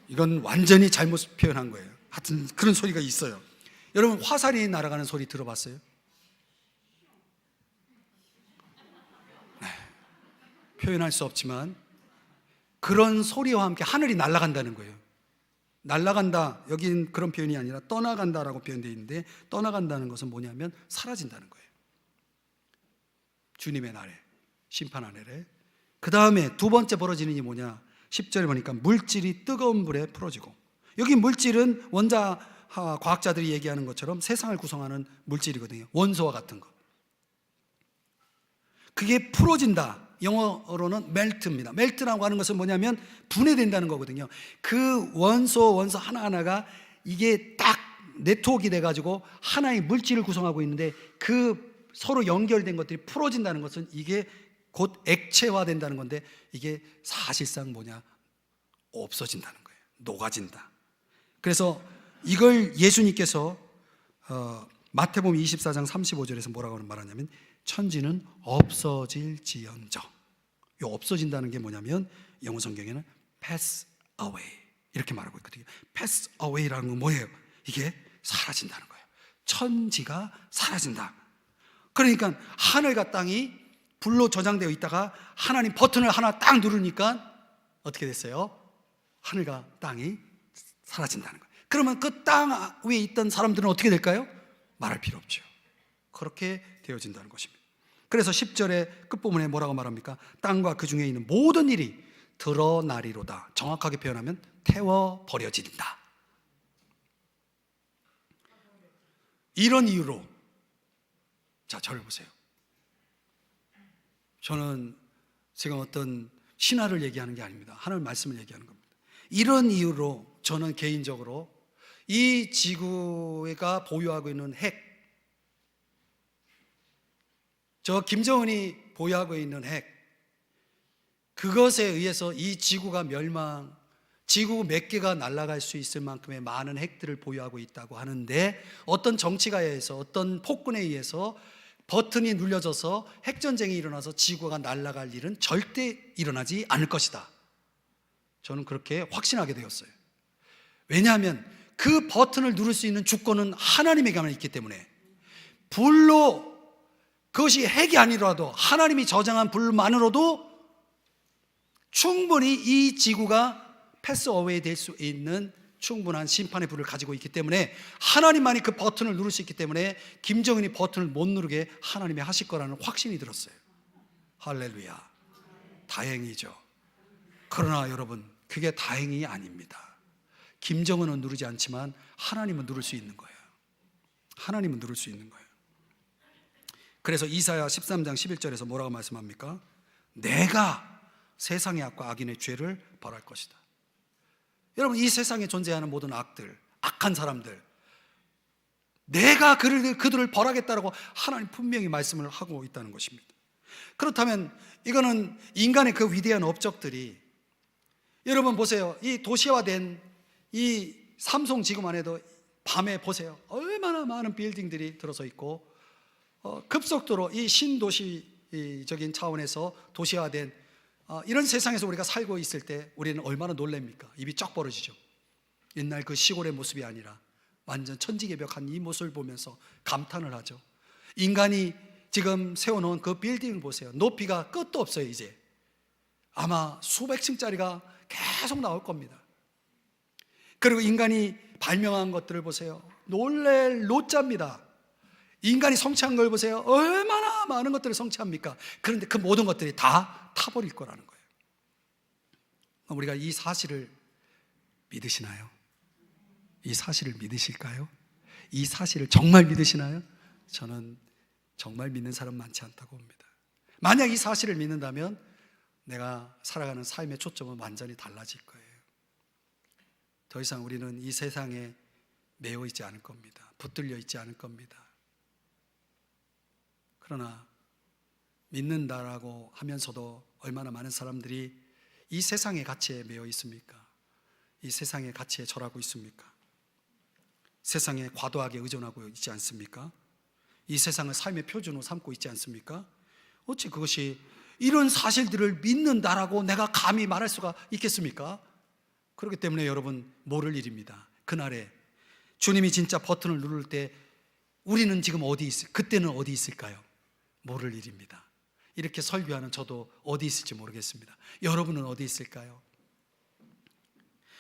이건 완전히 잘못 표현한 거예요. 하여튼 그런 소리가 있어요. 여러분 화살이 날아가는 소리 들어봤어요? 네, 표현할 수 없지만 그런 소리와 함께 하늘이 날아간다는 거예요. 날아간다, 여긴 그런 표현이 아니라 떠나간다라고 표현되어 있는데, 떠나간다는 것은 뭐냐면 사라진다는 거예요. 주님의 날에, 심판 아래에. 그 다음에 두 번째 벌어지는 일이 뭐냐, 10절에 보니까 물질이 뜨거운 불에 풀어지고, 여기 물질은 원자 과학자들이 얘기하는 것처럼 세상을 구성하는 물질이거든요. 원소와 같은 것. 그게 풀어진다. 영어로는 melt입니다. melt라고 하는 것은 뭐냐면 분해된다는 거거든요. 그 원소 하나하나가 이게 딱 네트워크가 돼가지고 하나의 물질을 구성하고 있는데, 그 서로 연결된 것들이 풀어진다는 것은 이게 곧 액체화된다는 건데, 이게 사실상 뭐냐, 없어진다는 거예요. 녹아진다. 그래서 이걸 예수님께서 마태복음 24장 35절에서 뭐라고 말하냐면 천지는 없어질지언정. 이 없어진다는 게 뭐냐면 영어 성경에는 pass away 이렇게 말하고 있거든요. pass away라는 건 뭐예요? 이게 사라진다는 거예요. 천지가 사라진다. 그러니까 하늘과 땅이 불로 저장되어 있다가 하나님 버튼을 하나 딱 누르니까 어떻게 됐어요? 하늘과 땅이 사라진다는 거예요. 그러면 그 땅 위에 있던 사람들은 어떻게 될까요? 말할 필요 없죠. 그렇게 되어진다는 것입니다. 그래서 10절의 끝부분에 뭐라고 말합니까? 땅과 그 중에 있는 모든 일이 드러나리로다. 정확하게 표현하면 태워버려진다. 이런 이유로, 자, 저를 보세요. 저는 지금 어떤 신화를 얘기하는 게 아닙니다. 하나님 말씀을 얘기하는 겁니다. 이런 이유로 저는 개인적으로 이 지구가 보유하고 있는 핵, 저 김정은이 보유하고 있는 핵, 그것에 의해서 이 지구가 멸망, 지구 몇 개가 날아갈 수 있을 만큼의 많은 핵들을 보유하고 있다고 하는데, 어떤 정치가에 의해서, 어떤 폭군에 의해서 버튼이 눌려져서 핵전쟁이 일어나서 지구가 날아갈 일은 절대 일어나지 않을 것이다. 저는 그렇게 확신하게 되었어요. 왜냐하면 그 버튼을 누를 수 있는 주권은 하나님에게만 있기 때문에, 불로, 그것이 핵이 아니라도 하나님이 저장한 불만으로도 충분히 이 지구가 패스 어웨이 될 수 있는 충분한 심판의 불을 가지고 있기 때문에, 하나님만이 그 버튼을 누를 수 있기 때문에 김정은이 버튼을 못 누르게 하나님이 하실 거라는 확신이 들었어요. 할렐루야. 다행이죠. 그러나 여러분, 그게 다행이 아닙니다. 김정은은 누르지 않지만 하나님은 누를 수 있는 거예요. 하나님은 누를 수 있는 거예요. 그래서 이사야 13장 11절에서 뭐라고 말씀합니까? 내가 세상의 악과 악인의 죄를 벌할 것이다. 여러분, 이 세상에 존재하는 모든 악들, 악한 사람들, 내가 그들을 벌하겠다라고 하나님 분명히 말씀을 하고 있다는 것입니다. 그렇다면 이거는 인간의 그 위대한 업적들이, 여러분 보세요. 이 도시화된 이 삼성 지구만 해도 밤에 보세요. 얼마나 많은 빌딩들이 들어서 있고, 급속도로 이 신도시적인 차원에서 도시화된 이런 세상에서 우리가 살고 있을 때 우리는 얼마나 놀랍니까? 입이 쩍 벌어지죠. 옛날 그 시골의 모습이 아니라 완전 천지개벽한 이 모습을 보면서 감탄을 하죠. 인간이 지금 세워놓은 그 빌딩을 보세요. 높이가 끝도 없어요. 이제 아마 수백 층짜리가 계속 나올 겁니다. 그리고 인간이 발명한 것들을 보세요. 놀랄 노자입니다. 인간이 성취한 걸 보세요. 얼마나 많은 것들을 성취합니까? 그런데 그 모든 것들이 다 타버릴 거라는 거예요. 우리가 이 사실을 믿으시나요? 이 사실을 믿으실까요? 이 사실을 정말 믿으시나요? 저는 정말 믿는 사람 많지 않다고 봅니다. 만약 이 사실을 믿는다면 내가 살아가는 삶의 초점은 완전히 달라질 거예요. 더 이상 우리는 이 세상에 매여 있지 않을 겁니다. 붙들려 있지 않을 겁니다. 그러나 믿는다라고 하면서도 얼마나 많은 사람들이 이 세상의 가치에 매여 있습니까? 이 세상의 가치에 절하고 있습니까? 세상에 과도하게 의존하고 있지 않습니까? 이 세상을 삶의 표준으로 삼고 있지 않습니까? 어찌 그것이 이런 사실들을 믿는다라고 내가 감히 말할 수가 있겠습니까? 그렇기 때문에 여러분, 모를 일입니다. 그날에 주님이 진짜 버튼을 누를 때 우리는 지금 어디 그때는 어디 있을까요? 모를 일입니다. 이렇게 설교하는 저도 어디 있을지 모르겠습니다. 여러분은 어디 있을까요?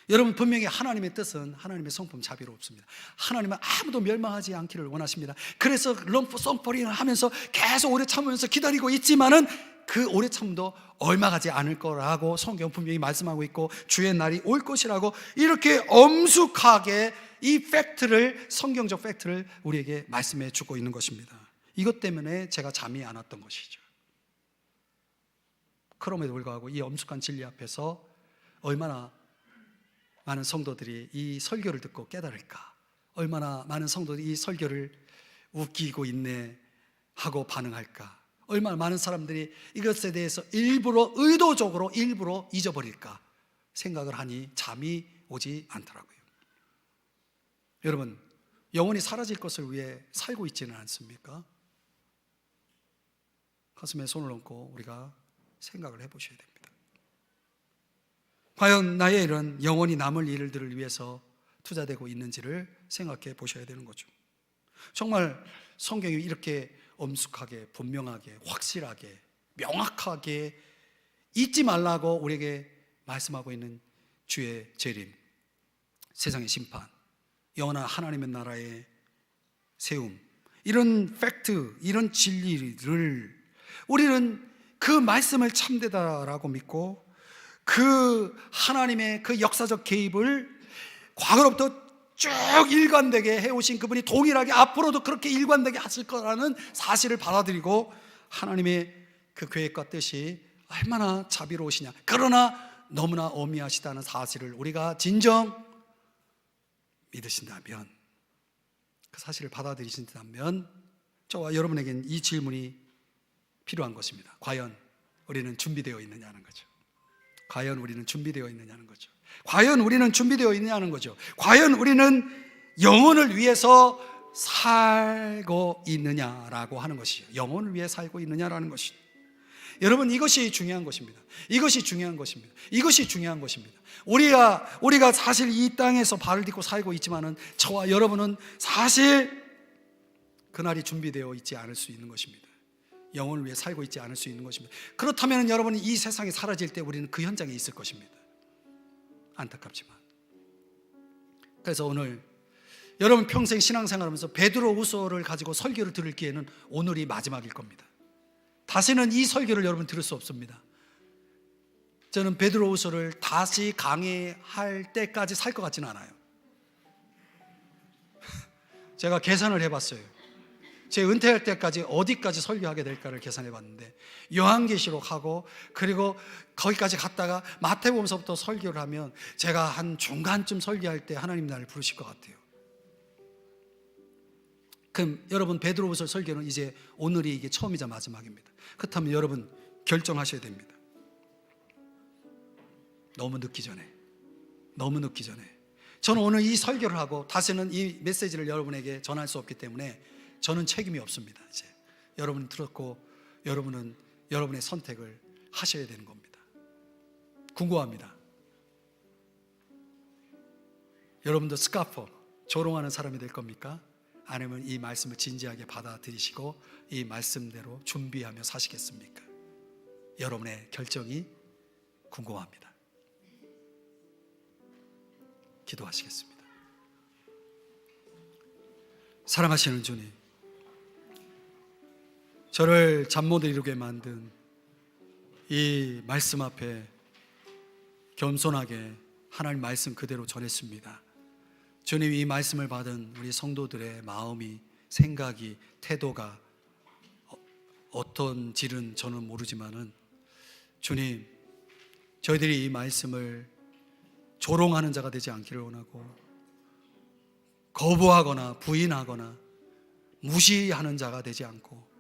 여러분, 분명히 하나님의 뜻은 하나님의 성품 자비롭습니다. 하나님은 아무도 멸망하지 않기를 원하십니다. 그래서 럼프 송포링을 하면서 계속 오래 참으면서 기다리고 있지만은 그 오래 참도 얼마 가지 않을 거라고 성경 분명히 말씀하고 있고, 주의 날이 올 것이라고 이렇게 엄숙하게 이 팩트를, 성경적 팩트를 우리에게 말씀해 주고 있는 것입니다. 이것 때문에 제가 잠이 안 왔던 것이죠. 그럼에도 불구하고 이 엄숙한 진리 앞에서 얼마나 많은 성도들이 이 설교를 듣고 깨달을까? 얼마나 많은 성도들이 이 설교를 웃기고 있네 하고 반응할까? 얼마나 많은 사람들이 이것에 대해서 일부러, 의도적으로 일부러 잊어버릴까 생각을 하니 잠이 오지 않더라고요. 여러분, 영원히 사라질 것을 위해 살고 있지는 않습니까? 가슴에 손을 얹고 우리가 생각을 해보셔야 됩니다. 과연 나의 일은 영원히 남을 일들을 위해서 투자되고 있는지를 생각해 보셔야 되는 거죠. 정말 성경이 이렇게 엄숙하게, 분명하게, 확실하게, 명확하게 잊지 말라고 우리에게 말씀하고 있는 주의 재림, 세상의 심판, 영원한 하나님의 나라의 세움, 이런 팩트, 이런 진리를 우리는 그 말씀을 참되다라고 믿고, 그 하나님의 그 역사적 개입을 과거로부터 쭉 일관되게 해오신 그분이 동일하게 앞으로도 그렇게 일관되게 하실 거라는 사실을 받아들이고, 하나님의 그 계획과 뜻이 얼마나 자비로우시냐, 그러나 너무나 어미하시다는 사실을 우리가 진정 믿으신다면, 그 사실을 받아들이신다면 저와 여러분에게는 이 질문이 필요한 것입니다. 과연 우리는 준비되어 있느냐는 거죠. 과연 우리는 준비되어 있느냐는 거죠. 과연 우리는 준비되어 있느냐는 거죠. 과연 우리는 영혼을 위해서 살고 있느냐라고 하는 것이죠. 영혼을 위해 살고 있느냐라는 것이죠. 여러분, 이것이 중요한 것입니다. 이것이 중요한 것입니다. 이것이 중요한 것입니다. 우리가 사실 이 땅에서 발을 딛고 살고 있지만은 저와 여러분은 사실 그날이 준비되어 있지 않을 수 있는 것입니다. 영혼을 위해 살고 있지 않을 수 있는 것입니다. 그렇다면 여러분이 이 세상이 사라질 때 우리는 그 현장에 있을 것입니다. 안타깝지만. 그래서 오늘 여러분 평생 신앙생활하면서 베드로후서를 가지고 설교를 들을 기회는 오늘이 마지막일 겁니다. 다시는 이 설교를 여러분 들을 수 없습니다. 저는 베드로후서를 다시 강의할 때까지 살 것 같지는 않아요. 제가 계산을 해봤어요. 제 은퇴할 때까지 어디까지 설교하게 될까를 계산해 봤는데, 요한계시록하고 그리고 거기까지 갔다가 마태복음서부터 설교를 하면 제가 한 중간쯤 설교할 때 하나님 나를 부르실 것 같아요. 그럼 여러분, 베드로후서 설교는 이제 오늘이 이게 처음이자 마지막입니다. 그렇다면 여러분 결정하셔야 됩니다. 너무 늦기 전에 저는 오늘 이 설교를 하고 다시는 이 메시지를 여러분에게 전할 수 없기 때문에 저는 책임이 없습니다. 이제 여러분 들었고 여러분은 여러분의 선택을 하셔야 되는 겁니다. 궁금합니다. 여러분도 스카퍼, 조롱하는 사람이 될 겁니까? 아니면 이 말씀을 진지하게 받아들이시고 이 말씀대로 준비하며 사시겠습니까? 여러분의 결정이 궁금합니다. 기도하시겠습니다. 사랑하시는 주님, 저를 잠 못 이루게 만든 이 말씀 앞에 겸손하게 하나님 말씀 그대로 전했습니다. 주님, 이 말씀을 받은 우리 성도들의 마음이, 생각이, 태도가 어떤지는 저는 모르지만은 주님, 저희들이 이 말씀을 조롱하는 자가 되지 않기를 원하고, 거부하거나 부인하거나 무시하는 자가 되지 않고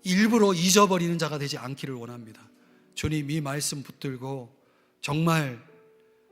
일부러 잊어버리는 자가 되지 않기를 원합니다. 주님, 이 말씀 붙들고 정말